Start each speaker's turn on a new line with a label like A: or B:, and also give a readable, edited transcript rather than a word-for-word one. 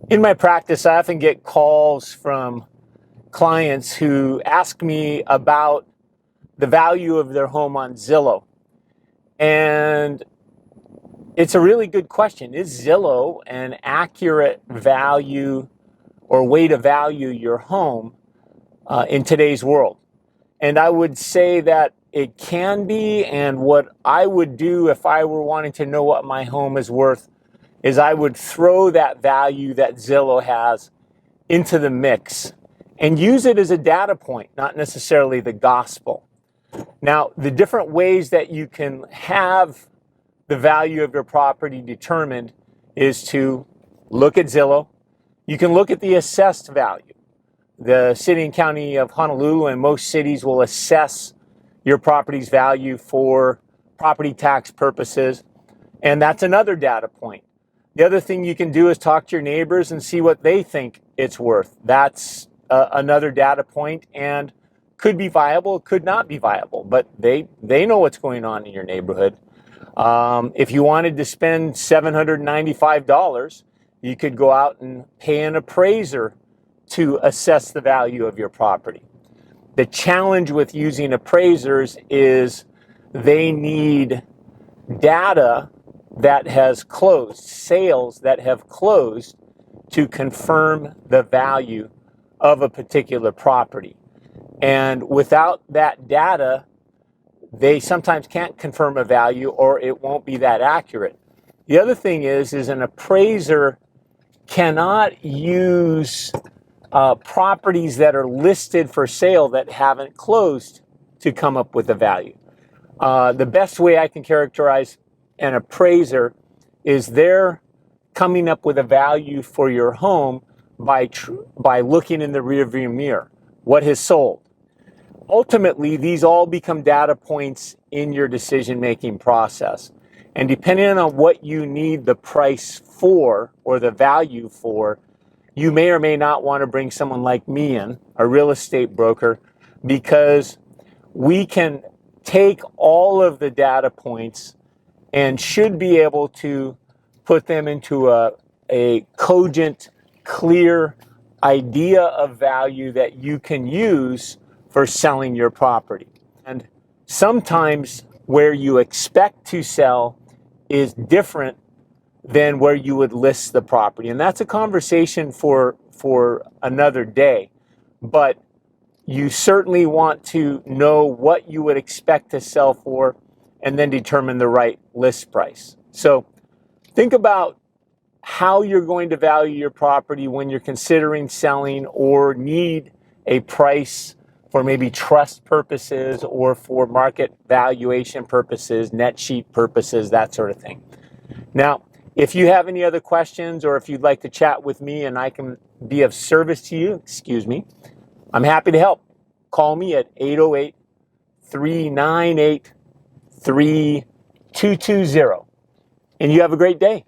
A: In my practice, I often get calls from clients who ask me about the value of their home on Zillow. And it's a really good question. Is Zillow an accurate value or way to value your home in today's world? And I would say that it can be, and what I would do if I were wanting to know what my home is worth is I would throw that value that Zillow has into the mix and use it as a data point, not necessarily the gospel. Now, the different ways that you can have the value of your property determined is to look at Zillow. You can look at the assessed value. The city and county of Honolulu and most cities will assess your property's value for property tax purposes, and that's another data point. The other thing you can do is talk to your neighbors and see what they think it's worth. That's another data point, and could be viable, could not be viable, but they know what's going on in your neighborhood. If you wanted to spend $795, you could go out and pay an appraiser to assess the value of your property. The challenge with using appraisers is they need data that has closed, sales that have closed to confirm the value of a particular property. And without that data, they sometimes can't confirm a value or it won't be that accurate. The other thing is an appraiser cannot use properties that are listed for sale that haven't closed to come up with a value. The best way I can characterize an appraiser is they're coming up with a value for your home by looking in the rearview mirror. What has sold? Ultimately, these all become data points in your decision-making process. And depending on what you need the price for or the value for, you may or may not want to bring someone like me in, a real estate broker, because we can take all of the data points and should be able to put them into a cogent, clear idea of value that you can use for selling your property. And sometimes where you expect to sell is different than where you would list the property. And that's a conversation for another day. But you certainly want to know what you would expect to sell for and then determine the right list price. So think about how you're going to value your property when you're considering selling or need a price for maybe trust purposes or for market valuation purposes, net sheet purposes, that sort of thing. Now, if you have any other questions or if you'd like to chat with me and I can be of service to you, I'm happy to help. Call me at 808-398-3220. And you have a great day.